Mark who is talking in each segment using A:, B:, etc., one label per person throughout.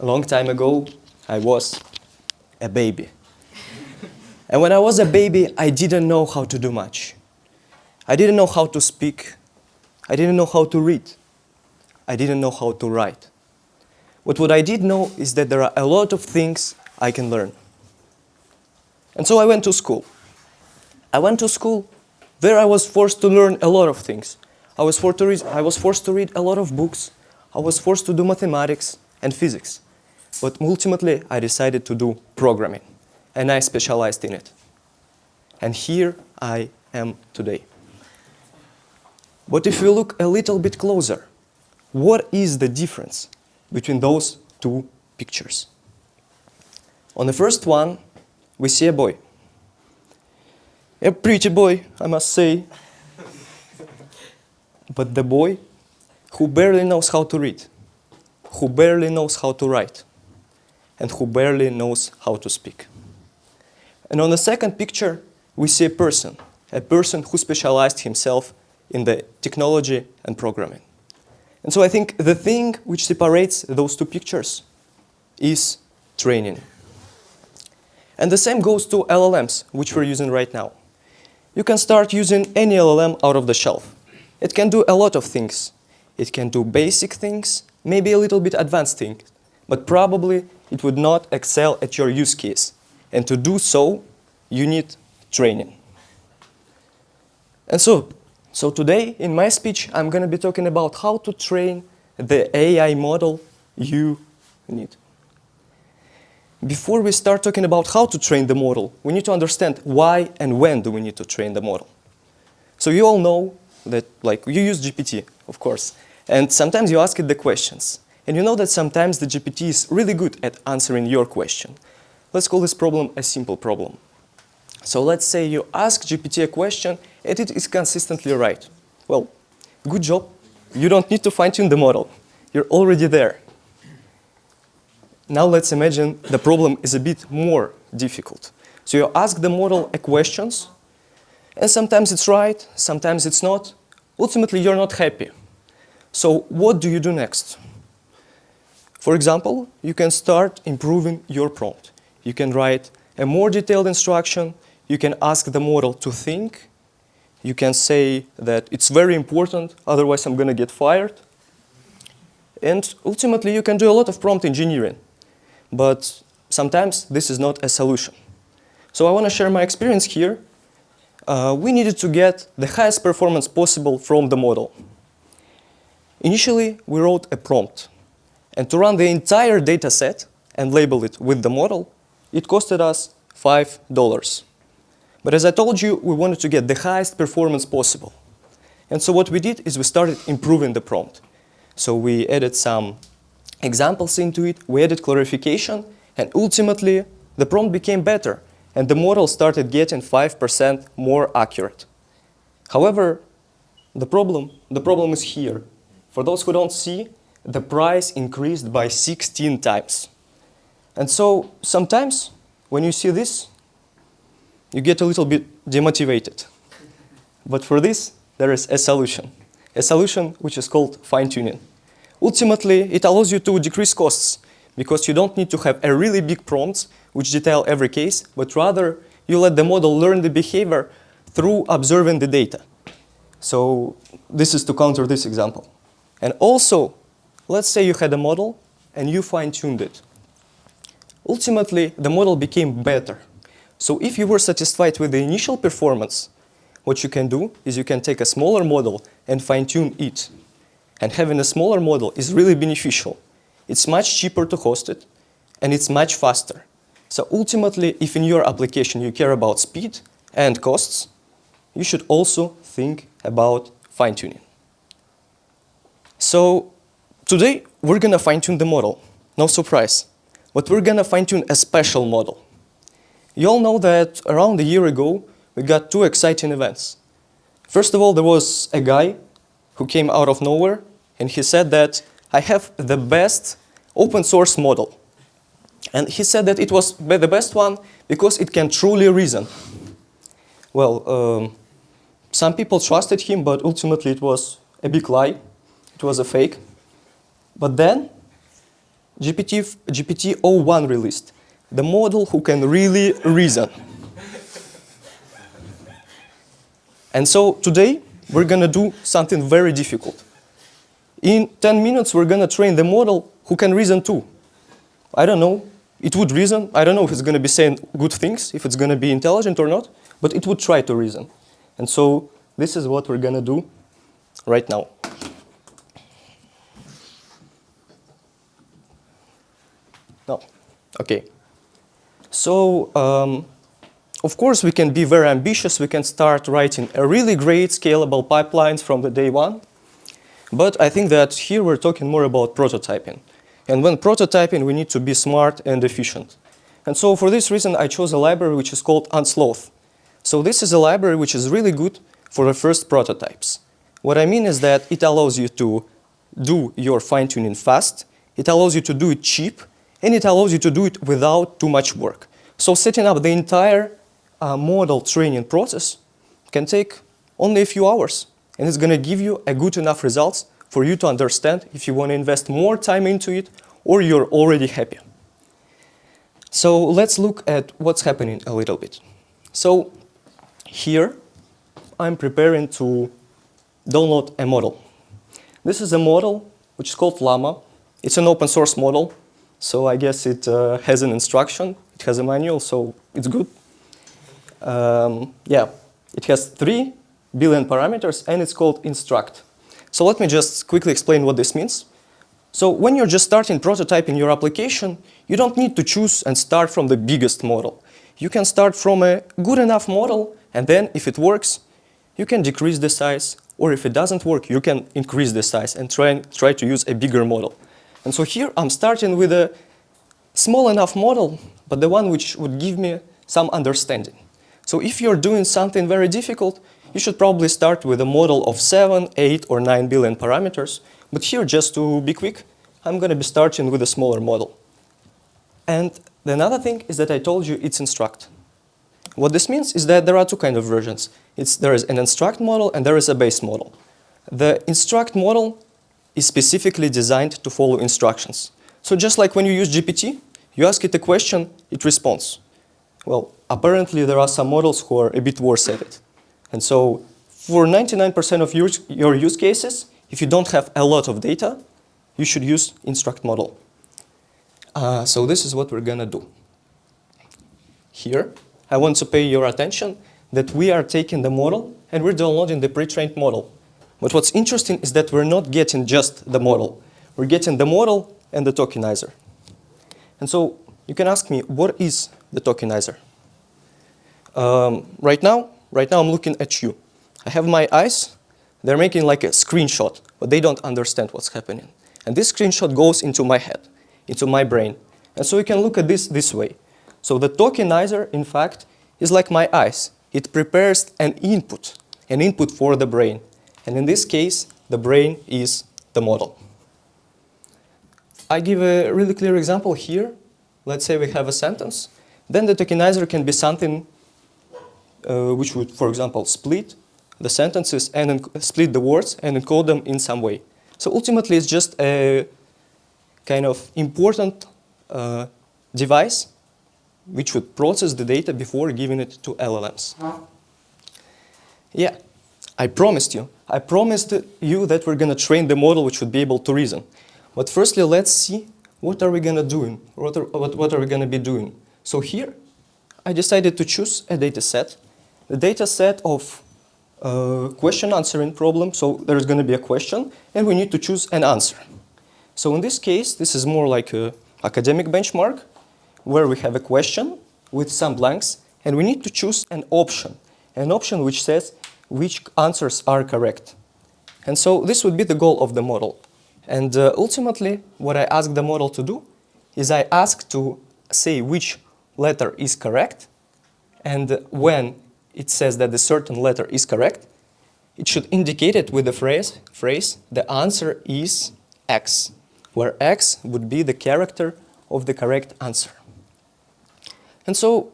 A: A long time ago, I was a baby. And when I was a baby, I didn't know how to do much. I didn't know how to speak. I didn't know how to read. I didn't know how to write. But what I did know is that there are a lot of things I can learn. And so I went to school. I went to school. There I was forced to learn a lot of things. I was forced to read a lot of books. I was forced to do mathematics and physics. But ultimately, I decided to do programming. And I specialized in it. And here I am today. But if you look a little bit closer, what is the difference between those two pictures? On the first one, we see a boy. A pretty boy, I must say. But the boy who barely knows how to read, who barely knows how to write, and who barely knows how to speak. And on the second picture, we see a person who specialized himself in the technology and programming. And so I think the thing which separates those two pictures is training. And the same goes to LLMs, which we're using right now. You can start using any LLM out of the shelf. It can do a lot of things. It can do basic things, maybe a little bit advanced things, but probably it would not excel at your use case. And to do so, you need training. And so today, in my speech, I'm going to be talking about how to train the AI model you need. Before we start talking about how to train the model, we need to understand why and when do we need to train the model. So you all know that, you use GPT, of course, and sometimes you ask it the questions. And you know that sometimes the GPT is really good at answering your question. Let's call this problem a simple problem. So let's say you ask GPT a question and it is consistently right. Well, good job. You don't need to fine-tune the model. You're already there. Now let's imagine the problem is a bit more difficult. So you ask the model a questions, and sometimes it's right, sometimes it's not. Ultimately, you're not happy. So what do you do next? For example, you can start improving your prompt. You can write a more detailed instruction. You can ask the model to think. You can say that it's very important, otherwise I'm going to get fired. And ultimately, you can do a lot of prompt engineering. But sometimes this is not a solution. So I want to share my experience here. We needed to get the highest performance possible from the model. Initially, we wrote a prompt. And to run the entire data set and label it with the model, it costed us $5. But as I told you, we wanted to get the highest performance possible. And so what we did is we started improving the prompt. So we added some examples into it, we added clarification, and ultimately the prompt became better, and the model started getting 5% more accurate. However, the problem is here. For those who don't see, the price increased by 16 times. And so sometimes when you see this, you get a little bit demotivated. But for this, there is a solution which is called fine-tuning. Ultimately, it allows you to decrease costs because you don't need to have a really big prompts which detail every case, but rather you let the model learn the behavior through observing the data. So this is to counter this example. And also, let's say you had a model and you fine-tuned it. Ultimately, the model became better. So if you were satisfied with the initial performance, what you can do is you can take a smaller model and fine-tune it. And having a smaller model is really beneficial. It's much cheaper to host it, and it's much faster. So ultimately, if in your application you care about speed and costs, you should also think about fine-tuning. So today, we're going to fine-tune the model. No surprise. But we're going to fine-tune a special model. You all know that around a year ago, we got two exciting events. First of all, there was a guy who came out of nowhere, and he said that I have the best open source model. And he said that it was the best one because it can truly reason. Well, some people trusted him, but ultimately it was a big lie. It was a fake. But then GPT-01 released, the model who can really reason. And so today, we're going to do something very difficult. In 10 minutes, we're going to train the model who can reason too. I don't know. It would reason. I don't know if it's going to be saying good things, if it's going to be intelligent or not, but it would try to reason. And so this is what we're going to do right now. No. Okay. So, of course, we can be very ambitious. We can start writing a really great scalable pipelines from the day one. But I think that here we're talking more about prototyping. And when prototyping, we need to be smart and efficient. And so for this reason, I chose a library which is called Unsloth. So this is a library which is really good for the first prototypes. What I mean is that it allows you to do your fine-tuning fast, it allows you to do it cheap, and it allows you to do it without too much work. So setting up the entire model training process can take only a few hours, and it's going to give you a good enough results for you to understand if you want to invest more time into it or you're already happy. So let's look at what's happening a little bit. So here, I'm preparing to download a model. This is a model which is called Llama. It's an open source model, so I guess it has an instruction. It has a manual, so it's good. Yeah, it has 3 billion parameters, and it's called instruct. So let me just quickly explain what this means. So when you're just starting prototyping your application, you don't need to choose and start from the biggest model. You can start from a good enough model, and then if it works, you can decrease the size, or if it doesn't work, you can increase the size and try to use a bigger model. And so here I'm starting with a small enough model, but the one which would give me some understanding. So if you're doing something very difficult, you should probably start with a model of 7, 8, or 9 billion parameters. But here, just to be quick, I'm going to be starting with a smaller model. And the another thing is that I told you it's instruct. What this means is that there are two kinds of versions. There is an instruct model and there is a base model. The instruct model is specifically designed to follow instructions. So just like when you use GPT, you ask it a question, it responds. Well, apparently there are some models who are a bit worse at it. And so for 99% of your use cases, if you don't have a lot of data, you should use instruct model. So this is what we're going to do. Here, I want to pay your attention that we are taking the model and we're downloading the pre-trained model. But what's interesting is that we're not getting just the model. We're getting the model and the tokenizer. And so you can ask me, what is the tokenizer? Right now I'm looking at you. I have my eyes. They're making like a screenshot, but they don't understand what's happening. And this screenshot goes into my head, into my brain. And so you can look at this way. So the tokenizer, in fact, is like my eyes. It prepares an input for the brain. And in this case, the brain is the model. I give a really clear example here. Let's say we have a sentence. Then the tokenizer can be something which would, for example, split the sentences and split the words and encode them in some way. So ultimately, it's just a kind of important device which would process the data before giving it to LLMs. Yeah, I promised you that we're going to train the model which would be able to reason. But firstly, let's see what are we going to do? What are we going to be doing? So here, I decided to choose a data set. The data set of question answering problem. So there's going to be a question, and we need to choose an answer. So in this case, this is more like an academic benchmark, where we have a question with some blanks, and we need to choose an option which says which answers are correct. And so this would be the goal of the model. And ultimately, what I ask the model to do is I ask to say which letter is correct, and when it says that a certain letter is correct, it should indicate it with the phrase the answer is X, where X would be the character of the correct answer. And so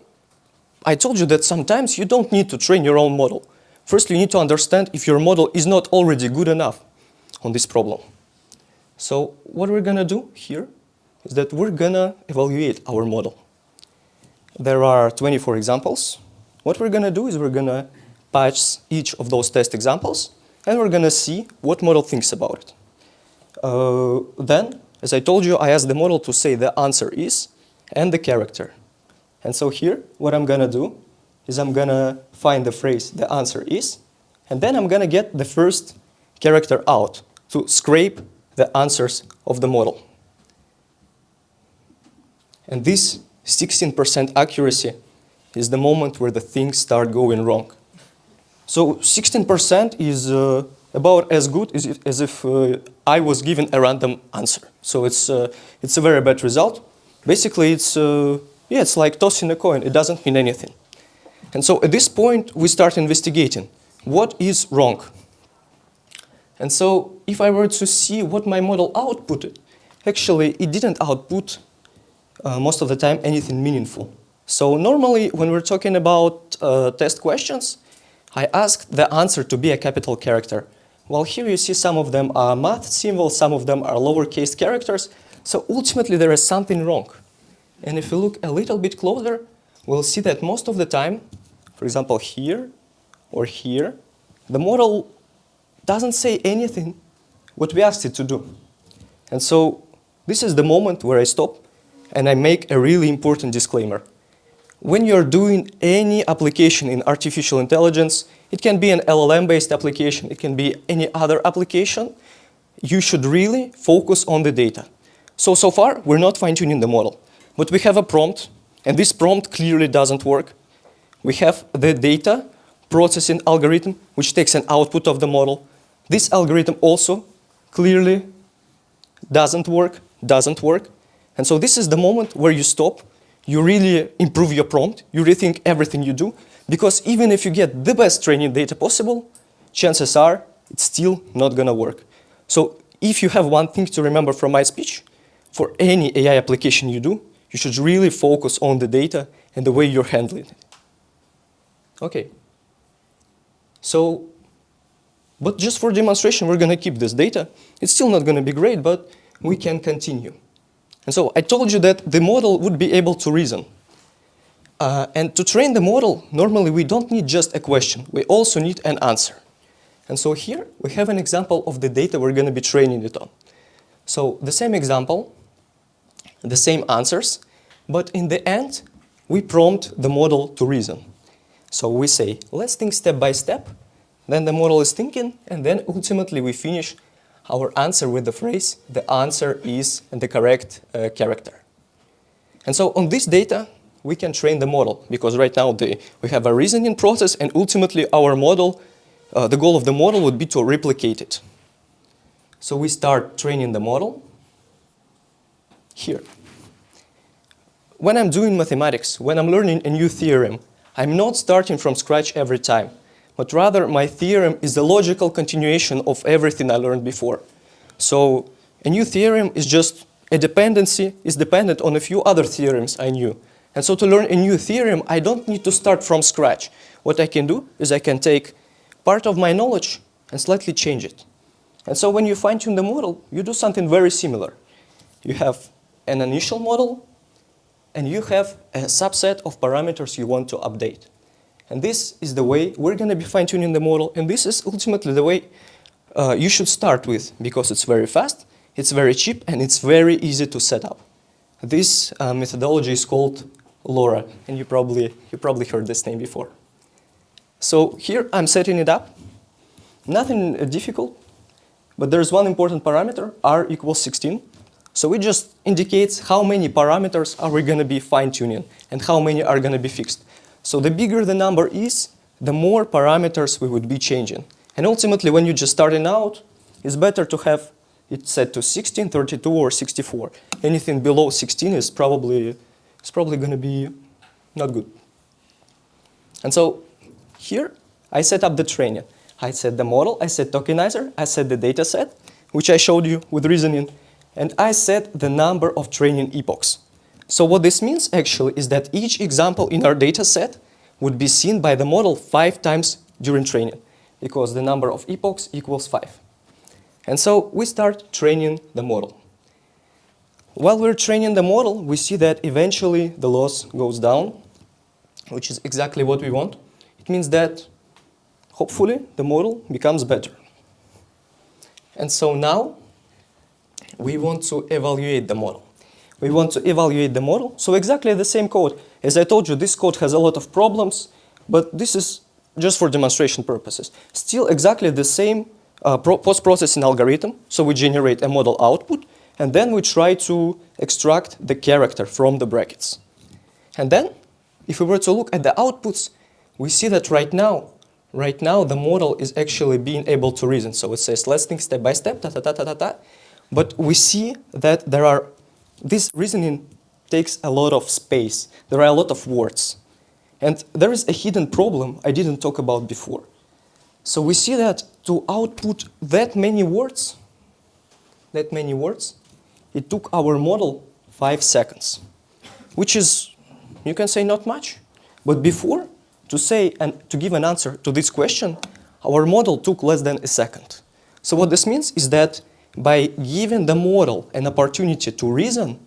A: I told you that sometimes you don't need to train your own model. First, you need to understand if your model is not already good enough on this problem. So what we're going to do here, is that we're gonna evaluate our model. There are 24 examples. What we're gonna do is we're gonna patch each of those test examples, and we're gonna see what model thinks about it. Then, as I told you, I asked the model to say the answer is and the character. And so here, what I'm gonna do is I'm gonna find the phrase the answer is, and then I'm gonna get the first character out to scrape the answers of the model. And this 16% accuracy is the moment where the things start going wrong. So 16% is about as good as if I was given a random answer. So it's a very bad result. Basically, it's like tossing a coin. It doesn't mean anything. And so at this point, we start investigating what is wrong. And so if I were to see what my model outputted, actually, it didn't output most of the time anything meaningful. So normally, when we're talking about test questions, I ask the answer to be a capital character. Well, here you see some of them are math symbols, some of them are lowercase characters. So ultimately, there is something wrong. And if you look a little bit closer, we'll see that most of the time, for example, here or here, the model doesn't say anything what we asked it to do. And so this is the moment where I stop and I make a really important disclaimer. When you're doing any application in artificial intelligence, it can be an LLM-based application, it can be any other application, you should really focus on the data. So far, we're not fine-tuning the model, but we have a prompt, and this prompt clearly doesn't work. We have the data processing algorithm, which takes an output of the model. This algorithm also clearly doesn't work. And so this is the moment where you stop, you really improve your prompt, you rethink everything you do, because even if you get the best training data possible, chances are it's still not gonna work. So if you have one thing to remember from my speech, for any AI application you do, you should really focus on the data and the way you're handling it. Okay. So, but just for demonstration, we're gonna keep this data. It's still not gonna be great, but we can continue. And so I told you that the model would be able to reason. And to train the model, normally we don't need just a question. We also need an answer. And so here we have an example of the data we're going to be training it on. So the same example, the same answers, but in the end, we prompt the model to reason. So we say, let's think step by step. Then the model is thinking, and then ultimately we finish our answer with the phrase, the answer is and the correct character. And so on this data, we can train the model, because right now we have a reasoning process, and ultimately our model, the goal of the model would be to replicate it. So we start training the model here. When I'm doing mathematics, when I'm learning a new theorem, I'm not starting from scratch every time, but rather my theorem is a logical continuation of everything I learned before. So a new theorem is just a dependency, is dependent on a few other theorems I knew. And so to learn a new theorem, I don't need to start from scratch. What I can do is I can take part of my knowledge and slightly change it. And so when you fine-tune the model, you do something very similar. You have an initial model, and you have a subset of parameters you want to update. And this is the way we're going to be fine-tuning the model, and this is ultimately the way you should start with, because it's very fast, it's very cheap, and it's very easy to set up. This methodology is called LoRa, and you probably heard this name before. So here I'm setting it up. Nothing difficult, but there's one important parameter, r equals 16. So it just indicates how many parameters are we going to be fine-tuning and how many are going to be fixed. So the bigger the number is, the more parameters we would be changing. And ultimately, when you're just starting out, it's better to have it set to 16, 32, or 64. Anything below 16 is probably going to be not good. And so here, I set up the training. I set the model, I set tokenizer, I set the data set, which I showed you with reasoning, and I set the number of training epochs. So what this means actually is that each example in our data set would be seen by the model 5 times during training, because the number of epochs equals 5. And so we start training the model. while we're training the model, we see that eventually the loss goes down, which is exactly what we want. It means that hopefully the model becomes better. And so now we want to evaluate the model. We want to evaluate the model. So exactly the same code. As I told you, this code has a lot of problems, but this is just for demonstration purposes. Still exactly the same post-processing algorithm. So we generate a model output, and then we try to extract the character from the brackets. And then, if we were to look at the outputs, we see that right now the model is actually being able to reason. So it says, let's think step by step, But we see that this reasoning takes a lot of space. There are a lot of words. And there is a hidden problem I didn't talk about before. So we see that to output that many words, it took our model 5 seconds, which is, you can say, not much. But before, to say and to give an answer to this question, our model took less than a second. So what this means is that by giving the model an opportunity to reason,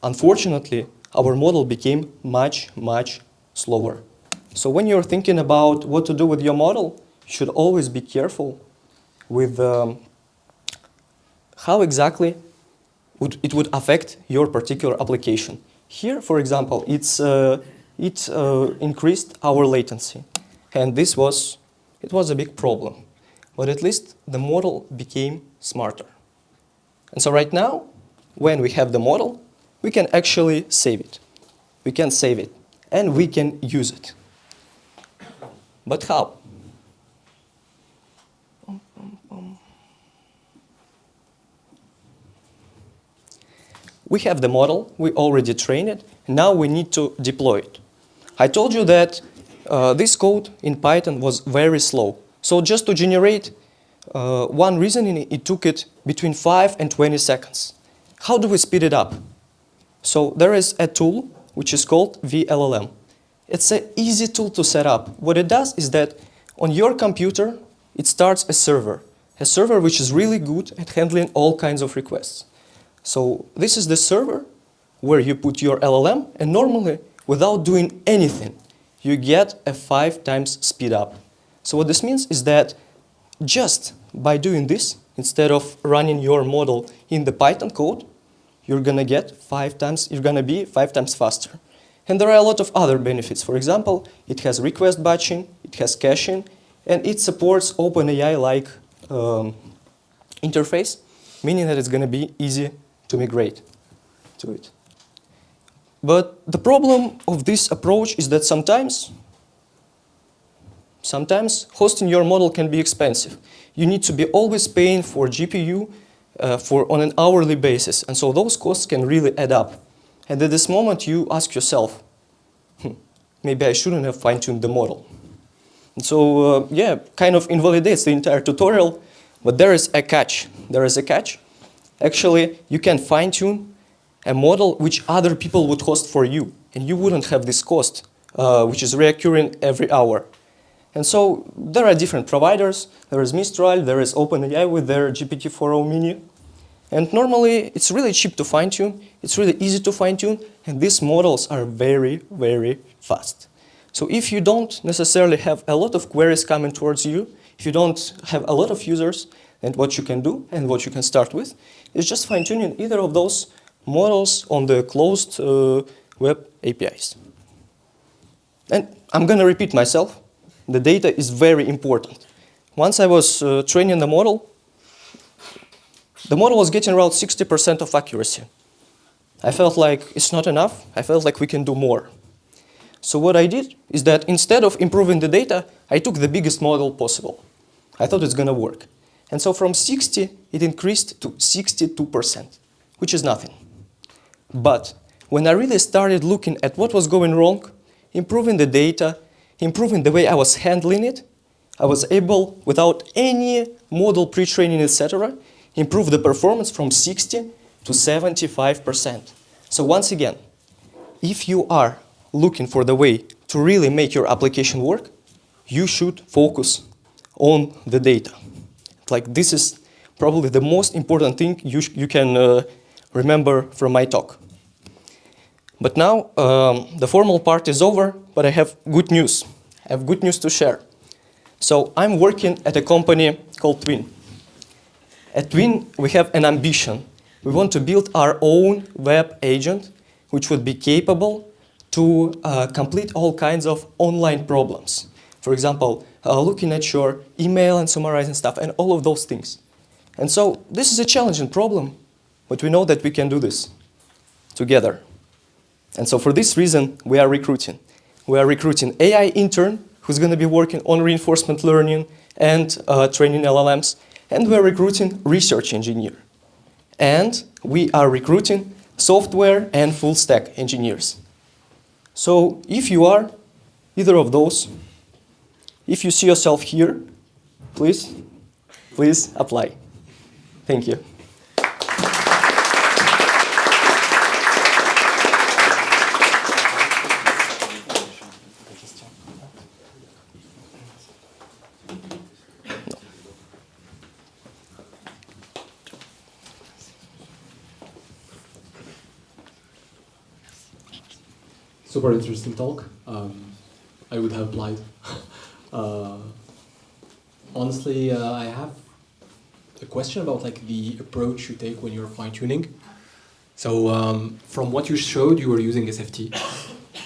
A: unfortunately, our model became much, much slower. So when you're thinking about what to do with your model, you should always be careful with how exactly it would affect your particular application. Here, for example, it increased our latency, and it was a big problem. But at least the model became smarter. And so right now, when we have the model, we can actually save it. We can save it, and we can use it. But how? We have the model, we already trained it, now we need to deploy it. I told you that this code in Python was very slow. So just to generate one reasoning, it took it between 5 and 20 seconds. How do we speed it up? So there is a tool which is called VLLM. It's an easy tool to set up. What it does is that on your computer, it starts a server which is really good at handling all kinds of requests. So this is the server where you put your LLM, and normally, without doing anything, you get a 5 times speed up. So what this means is that just by doing this, instead of running your model in the Python code, you're gonna be 5 times faster. And there are a lot of other benefits. For example, it has request batching, it has caching, and it supports OpenAI-like interface, meaning that it's gonna be easy to migrate to it. But the problem of this approach is that sometimes hosting your model can be expensive. You need to be always paying for GPU on an hourly basis, and so those costs can really add up. And at this moment you ask yourself, maybe I shouldn't have fine-tuned the model. And so yeah, kind of invalidates the entire tutorial, but there is a catch. There is a catch. Actually, you can fine-tune a model which other people would host for you, and you wouldn't have this cost, which is reoccurring every hour. And so there are different providers. There is Mistral, there is OpenAI with their GPT-4o Mini. And normally, it's really cheap to fine-tune, it's really easy to fine-tune, and these models are very, very fast. So if you don't necessarily have a lot of queries coming towards you, if you don't have a lot of users, and what you can do and what you can start with is just fine-tuning either of those models on the closed web APIs. And I'm going to repeat myself. The data is very important. Once I was training the model was getting around 60% of accuracy. I felt like it's not enough. I felt like we can do more. So what I did is that instead of improving the data, I took the biggest model possible. I thought it's going to work. And so from 60, it increased to 62%, which is nothing. But when I really started looking at what was going wrong, improving the data, improving the way I was handling it, I was able, without any model pre-training, etc., improve the performance from 60 to 75%. So once again, if you are looking for the way to really make your application work, you should focus on the data. Like, this is probably the most important thing you can remember from my talk. But now the formal part is over, but I have good news. I have good news to share. So I'm working at a company called Twin. At Twin, we have an ambition. We want to build our own web agent, which would be capable to complete all kinds of online problems. For example, looking at your email and summarizing stuff and all of those things. And so this is a challenging problem, but we know that we can do this together. And so for this reason, we are recruiting. We are recruiting AI intern who's going to be working on reinforcement learning and training LLMs. And we are recruiting research engineer. And we are recruiting software and full stack engineers. So if you are either of those, if you see yourself here, please apply. Thank you.
B: Super interesting talk. I would have applied. Honestly, I have a question about the approach you take when you're fine-tuning. So from what you showed, you were using SFT.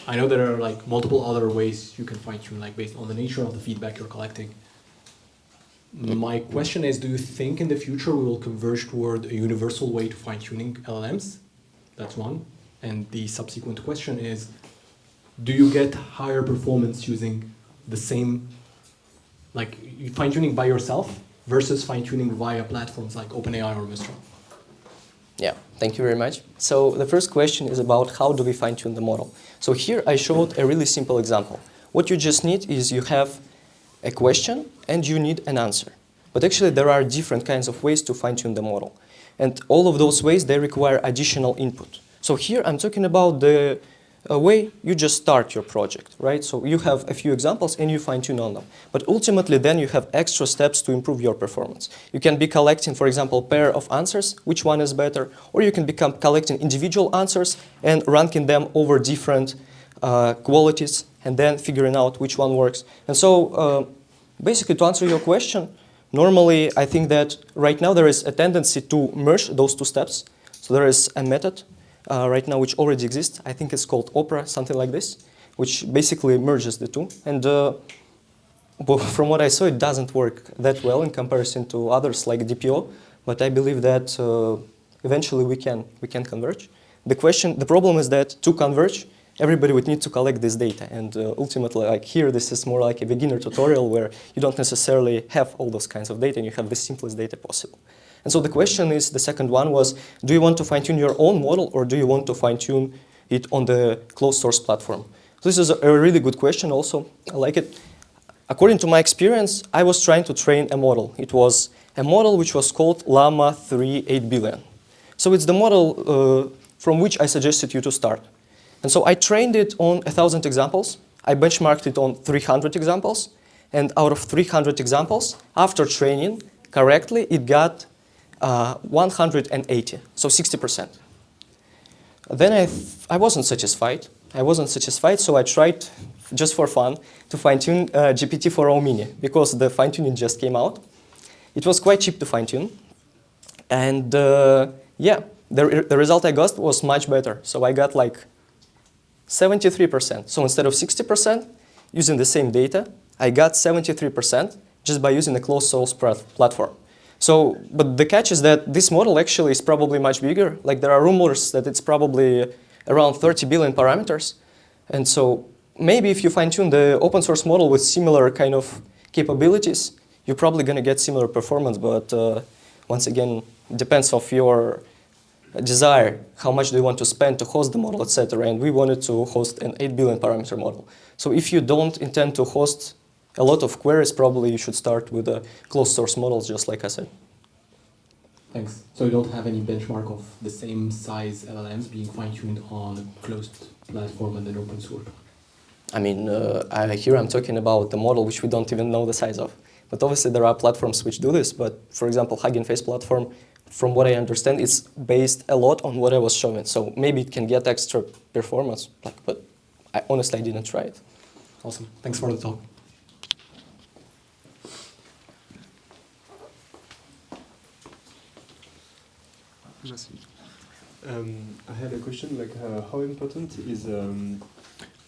B: I know there are multiple other ways you can fine-tune, based on the nature of the feedback you're collecting. My question is, do you think in the future we will converge toward a universal way to fine-tuning LLMs? That's one. And the subsequent question is, do you get higher performance using the same, fine-tuning by yourself versus fine-tuning via platforms like OpenAI or Mistral?
A: Yeah, thank you very much. So the first question is about how do we fine-tune the model. So here I showed a really simple example. What you just need is you have a question and you need an answer. But actually there are different kinds of ways to fine-tune the model. And all of those ways, they require additional input. So here I'm talking about the way you just start your project, right? So you have a few examples and you fine-tune on them. But ultimately then you have extra steps to improve your performance. You can be collecting, for example, pair of answers, which one is better, or you can become collecting individual answers and ranking them over different qualities and then figuring out which one works. And so basically to answer your question, normally I think that right now there is a tendency to merge those two steps. So there is a method right now which already exists. I think it's called Opera, something like this, which basically merges the two. And from what I saw, it doesn't work that well in comparison to others like DPO, but I believe that eventually we can converge. The problem is that to converge, everybody would need to collect this data. And ultimately, here, this is more like a beginner tutorial where you don't necessarily have all those kinds of data and you have the simplest data possible. And so the question is, the second one was, do you want to fine-tune your own model or do you want to fine-tune it on the closed source platform? So this is a really good question also. I like it. According to my experience, I was trying to train a model. It was a model which was called Llama 3 8 billion. So it's the model from which I suggested you to start. And so I trained it on 1,000 examples. I benchmarked it on 300 examples. And out of 300 examples, after training correctly, it got 180, so 60%. Then I wasn't satisfied. So I tried, just for fun, to fine-tune GPT-4o Mini, because the fine-tuning just came out. It was quite cheap to fine-tune. And yeah, the result I got was much better. So I got 73%. So instead of 60% using the same data, I got 73% just by using a closed source platform. So, but the catch is that this model actually is probably much bigger. There are rumors that it's probably around 30 billion parameters. And so maybe if you fine-tune the open source model with similar kind of capabilities, you're probably going to get similar performance. But once again, it depends on your desire, how much do you want to spend to host the model, etc. And we wanted to host an 8 billion parameter model. So if you don't intend to host a lot of queries, probably you should start with a closed source models, just like I said.
B: Thanks. So you don't have any benchmark of the same size LLMs being fine-tuned on a closed platform and then open source?
A: I mean, here I'm talking about the model which we don't even know the size of. But obviously there are platforms which do this. But for example, Hugging Face platform from what I understand, it's based a lot on what I was showing. So maybe it can get extra performance, but honestly, I didn't try it.
B: Awesome. Thanks for the talk.
C: I had a question, like how important is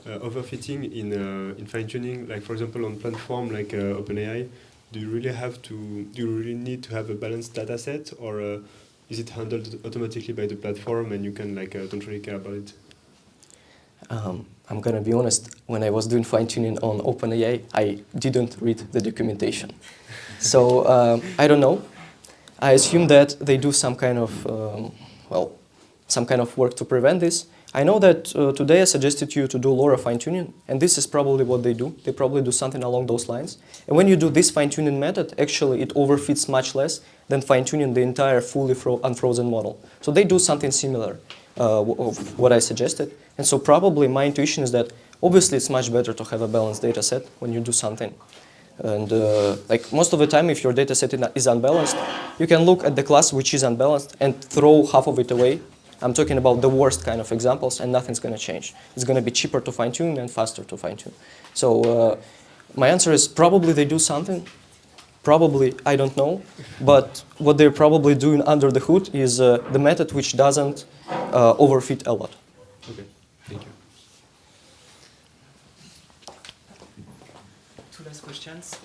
C: overfitting in fine-tuning? Like for example, on platform like OpenAI, do you really need to have a balanced data set, or is it handled automatically by the platform and you can don't really care about it?
A: I'm gonna be honest, when I was doing fine-tuning on OpenAI, I didn't read the documentation. So I don't know. I assume that they do some kind of, some kind of work to prevent this. I know that today I suggested you to do LoRa fine-tuning, and this is probably what they do. They probably do something along those lines. And when you do this fine-tuning method, actually it overfits much less than fine-tuning the entire fully unfrozen model. So they do something similar of what I suggested. And so probably my intuition is that obviously it's much better to have a balanced data set when you do something. And like most of the time, if your data set is unbalanced, you can look at the class which is unbalanced and throw half of it away. I'm talking about the worst kind of examples, and nothing's going to change. It's going to be cheaper to fine-tune and faster to fine-tune. So my answer is probably they do something. Probably, I don't know. But what they're probably doing under the hood is the method which doesn't overfit a lot.
C: Okay, thank you.
D: Two last questions.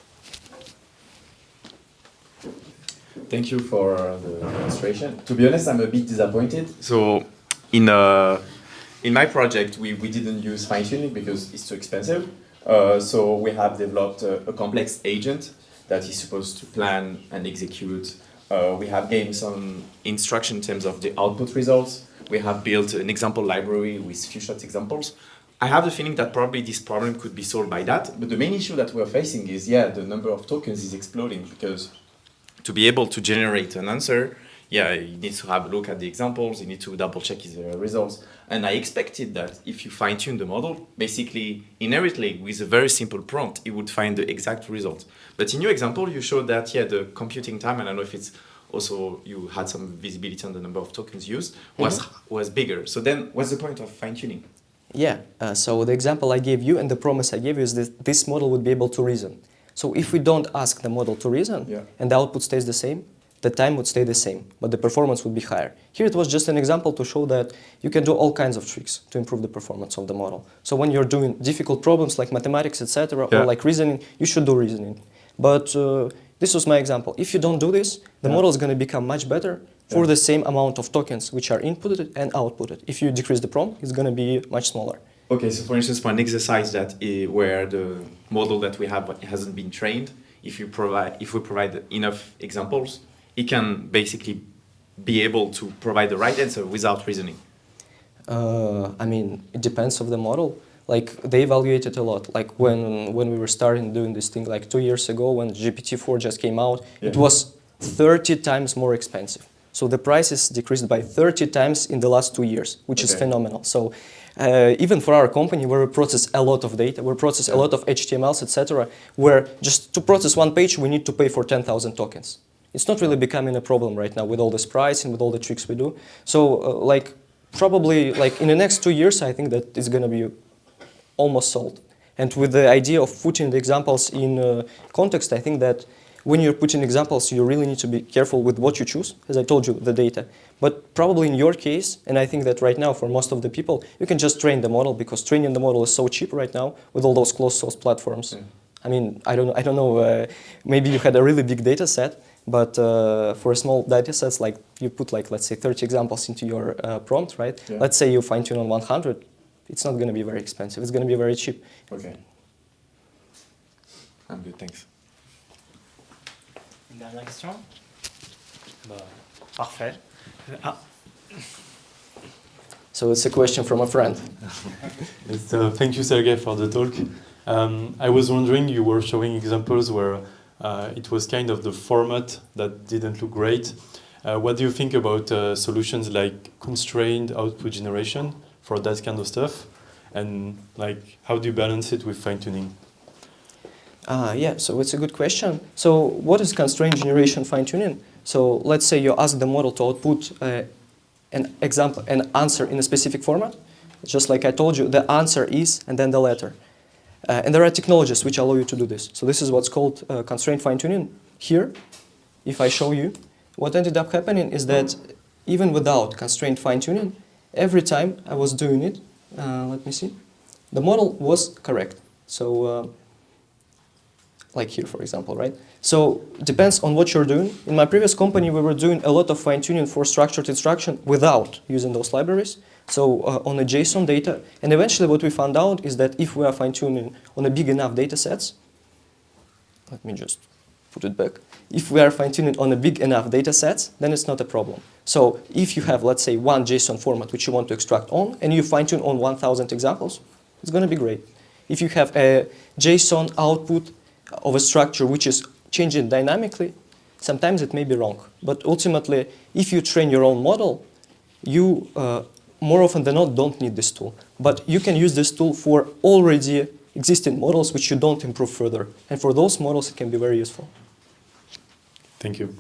E: Thank you for the demonstration. To be honest, I'm a bit disappointed. So in my project, we didn't use fine-tuning because it's too expensive. So we have developed a complex agent that is supposed to plan and execute. We have gained some instruction in terms of the output results. We have built an example library with few shot examples. I have the feeling that probably this problem could be solved by that. But the main issue that we're facing is, the number of tokens is exploding, because to be able to generate an answer, you need to have a look at the examples, you need to double check his results. And I expected that if you fine-tune the model, basically, inherently, with a very simple prompt, it would find the exact result. But in your example, you showed that, the computing time, and I don't know if it's also, you had some visibility on the number of tokens used, was bigger. So then, what's the point of fine-tuning?
A: Yeah, so the example I gave you and the promise I gave you is that this model would be able to reason. So if we don't ask the model to reason, and the output stays the same, the time would stay the same, but the performance would be higher. Here it was just an example to show that you can do all kinds of tricks to improve the performance of the model. So when you're doing difficult problems like mathematics, etc., or like reasoning, you should do reasoning. But this was my example. If you don't do this, the model is going to become much better for the same amount of tokens which are inputted and outputted. If you decrease the prompt, it's going to be much smaller.
E: Okay, so for instance, for an exercise that where the model that we have hasn't been trained, if we provide enough examples, it can basically be able to provide the right answer without reasoning.
A: I mean, it depends on the model. Like they evaluated a lot. Like when we were starting doing this thing like 2 years ago, when GPT-4 just came out, it was 30 times more expensive. So the prices decreased by 30 times in the last 2 years, which is phenomenal. So even for our company, where we process a lot of data, we process a lot of HTMLs, etc., where just to process one page, we need to pay for 10,000 tokens. It's not really becoming a problem right now with all this pricing, with all the tricks we do. So like probably like in the next 2 years, I think that it's going to be almost solved. And with the idea of putting the examples in context, I think that when you're putting examples, you really need to be careful with what you choose, as I told you, the data. But probably in your case, and I think that right now for most of the people, you can just train the model, because training the model is so cheap right now with all those closed source platforms. I mean, I don't know, maybe you had a really big data set, but for small data sets, like you put like, let's say 30 examples into your prompt, right? Let's say you fine tune on 100, it's not going to be very expensive, it's going to be very cheap.
E: Okay. I'm good, thanks.
D: Une dernière question? Parfait.
A: So it's a question from a friend.
F: Thank you, Sergei, for the talk. I was wondering, you were showing examples where it was kind of the format that didn't look great. What do you think about solutions like constrained output generation for that kind of stuff? And like, how do you balance it with fine-tuning?
A: Yeah, so it's a good question. So what is constraint generation fine-tuning? So let's say you ask the model to output an answer in a specific format. Just like I told you, the answer is, and then the letter. And there are technologies which allow you to do this. So this is what's called constraint fine-tuning. Here, if I show you, what ended up happening is that even without constraint fine-tuning, every time I was doing it, let me see, the model was correct. So, like here, for example, right? So, depends on what you're doing. In my previous company, we were doing a lot of fine-tuning for structured instruction without using those libraries. So, on the JSON data, and eventually what we found out is that if we are fine-tuning on a big enough data sets, let me just put it back. If we are fine-tuning on a big enough data sets, then it's not a problem. So if you have, let's say, one JSON format which you want to extract on, and you fine-tune on 1,000 examples, it's going to be great. If you have a JSON output of a structure which is changing dynamically, sometimes it may be wrong. But ultimately, if you train your own model, you more often than not don't need this tool. But you can use this tool for already existing models which you don't improve further. And for those models, it can be very useful.
F: Thank you.